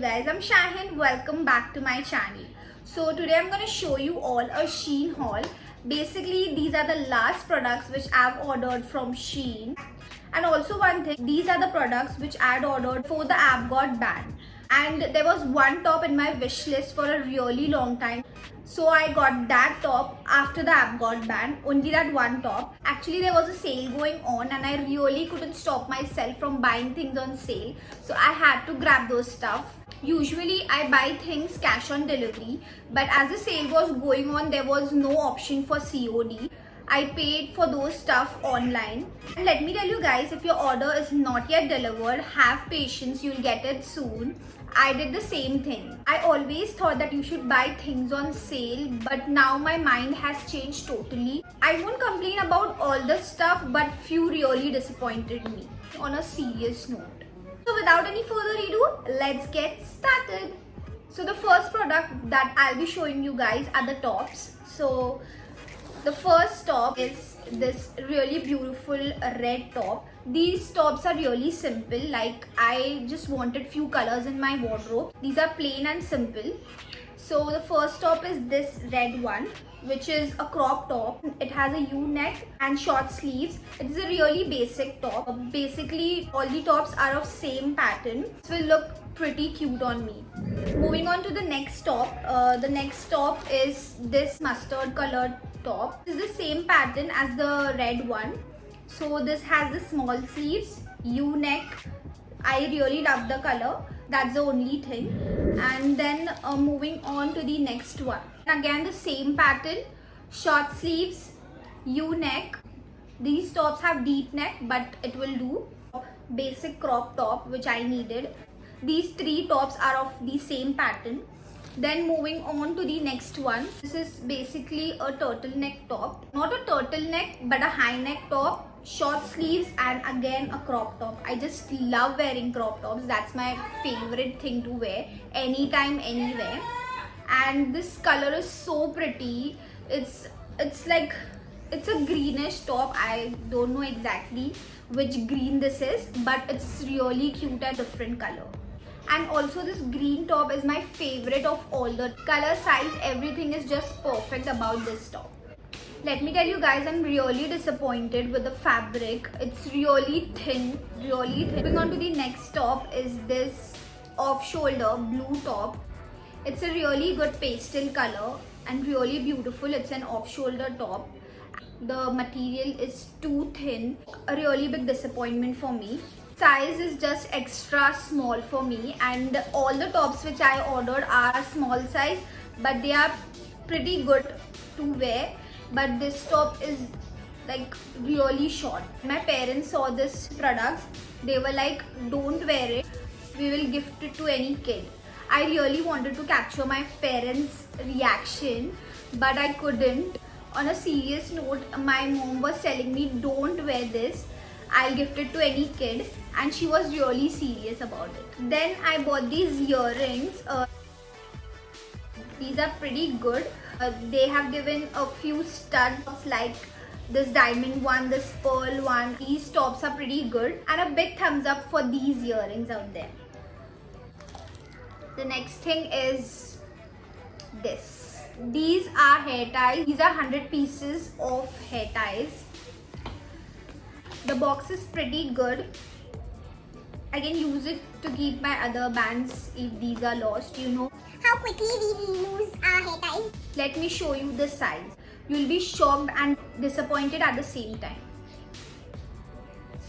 guys, I'm Shahin. Welcome back to my channel. So today I'm going to show you all a Shein haul. Basically these are the last products which I've ordered from Shein. And also one thing, these are the products which I had ordered before the app got banned. And there was one top in my wish list for a really long time. So I got that top after the app got banned, only that one top. Actually there was a sale going on and I really couldn't stop myself from buying things on sale. So I had to grab those stuff. Usually I buy things cash on delivery, but as the sale was going on there was no option for COD. I paid for those stuff online. And let me tell you guys, if your order is not yet delivered, have patience, you'll get it soon. I did the same thing. I always thought that you should buy things on sale, but now my mind has changed totally. I won't complain about all the stuff, but few really disappointed me on a serious note. So without any further ado, let's get started. So the first product that I'll be showing you guys are the tops. So the first top is this really beautiful red top. These tops are really simple, like I just wanted few colors in my wardrobe. These are plain and simple. So the first top is this red one, which is a crop top. It has a U-neck and short sleeves. It's a really basic top. Basically all the tops are of same pattern. This will look pretty cute on me. Moving on to the next top. The next top is this mustard colored top. This is the same pattern as the red one. So this has the small sleeves, U-neck. I really love the color. That's the only thing. And then moving on to the next one. Again the same pattern, short sleeves, U-neck. These tops have deep neck, but it will do. Basic crop top which I needed. These three tops are of the same pattern. Then moving on to the next one. This is basically a turtleneck top. Not a turtleneck but a high neck top. Short sleeves and again a crop top. I just love wearing crop tops. That's my favorite thing to wear anytime, anywhere. And this color is so pretty. It's a greenish top. I don't know exactly which green this is, but it's really cute and different color. And also this green top is my favorite of all. The color, size, everything is just perfect about this top. Let me tell you guys, I'm really disappointed with the fabric. It's really thin, really thin. Moving on to the next top is this off-shoulder blue top. It's a really good pastel color and really beautiful. It's an off-shoulder top. The material is too thin. A really big disappointment for me. Size is just extra small for me, and all the tops which I ordered are small size, but they are pretty good to wear. But this top is like really short. My parents saw this product. They were like, don't wear it. We will gift it to any kid. I really wanted to capture my parents' reaction, but I couldn't. On a serious note, my mom was telling me, don't wear this. I'll gift it to any kid. And she was really serious about it. Then I bought these earrings. These are pretty good. They have given a few studs like this diamond one, this pearl one. These tops are pretty good, and a big thumbs up for these earrings out there. The next thing is this. These are hair ties. These are 100 pieces of hair ties. The box is pretty good. I can use it to keep my other bands if these are lost, you know how quickly we lose our hair ties. Let me show you the size. You'll be shocked and disappointed at the same time.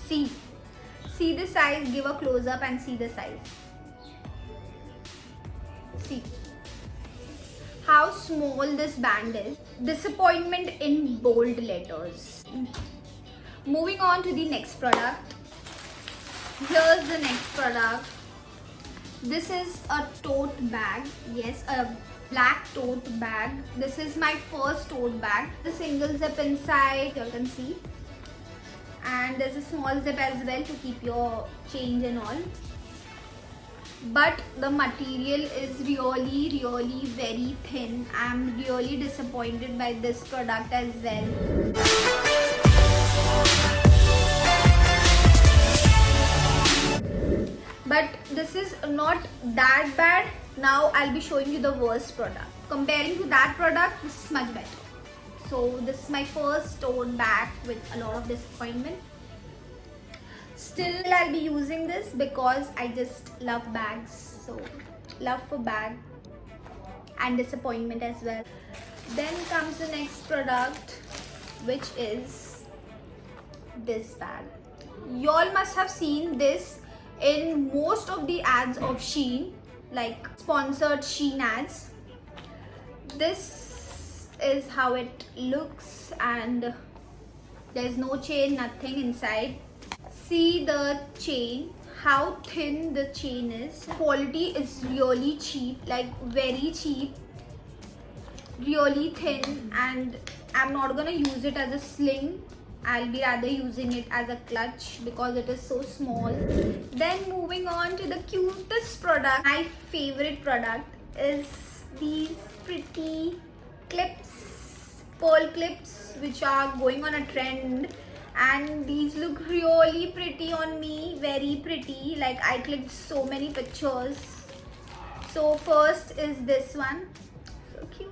See the size. Give a close up and see the size. See how small this band is. Disappointment in bold letters. Moving on to the next product. Here's the next product. This is a tote bag. Yes, a black tote bag. This is my first tote bag. The single zip inside, you can see. And there's a small zip as well to keep your change and all. But the material is really very thin. I'm really disappointed by this product as well. but this is not that bad. Now I'll be showing you the worst product. Comparing to that product, this is much better. So this is my first tote bag with a lot of disappointment. Still, I'll be using this because I just love bags. So love for bag and disappointment as well. Then comes the next product, which is this bag. Y'all must have seen this in most of the ads of Shein, like sponsored Shein ads. This is how it looks, and there's no chain, nothing inside. See the chain, how thin the chain is. Quality is really cheap, like very cheap, really thin, and I'm not gonna use it as a sling. I'll be rather using it as a clutch because it is so small. Then moving on to the cutest product. My favorite product is these pretty clips, pearl clips, which are going on a trend, and these look really pretty on me, very pretty. Like I clicked so many pictures. So first is this one, so cute.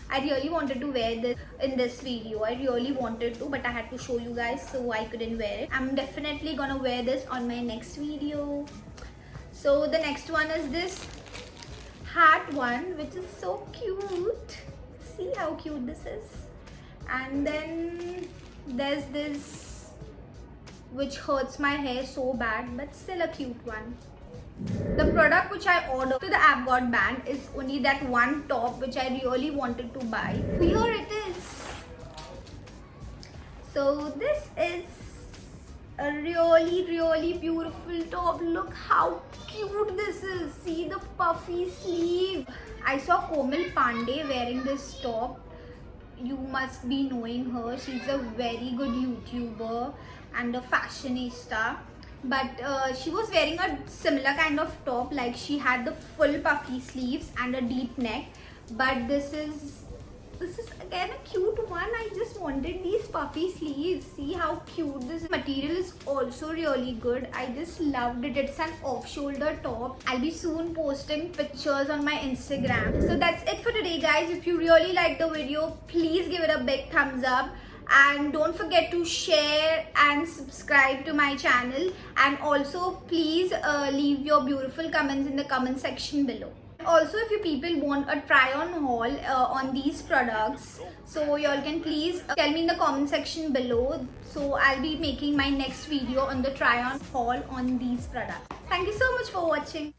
I really wanted to wear this in this video. I really wanted to, but I had to show you guys, so I couldn't wear it. I'm definitely gonna wear this on my next video. So the next one is this hat one, which is so cute. See how cute this is. And then there's this, which hurts my hair so bad, but still a cute one. The product which I ordered to the app got banned is only that one top which I really wanted to buy. Here it is. So this is a really beautiful top. Look how cute this is. See the puffy sleeve. I saw Komal Pandey wearing this top. You must be knowing her. She's a very good YouTuber and a fashionista. But she was wearing a similar kind of top, like she had the full puffy sleeves and a deep neck. But this is again a cute one. I just wanted these puffy sleeves. See how cute this material is. Also really good. I just loved it. It's an off-shoulder top. I'll be soon posting pictures on my Instagram. So that's it for today, guys. If you really liked the video, please give it a big thumbs up. And don't forget to share and subscribe to my channel, and also please leave your beautiful comments in the comment section below. Also, if you people want a try on haul on these products, so y'all can please tell me in the comment section below. So I'll be making my next video on the try on haul on these products. Thank you so much for watching.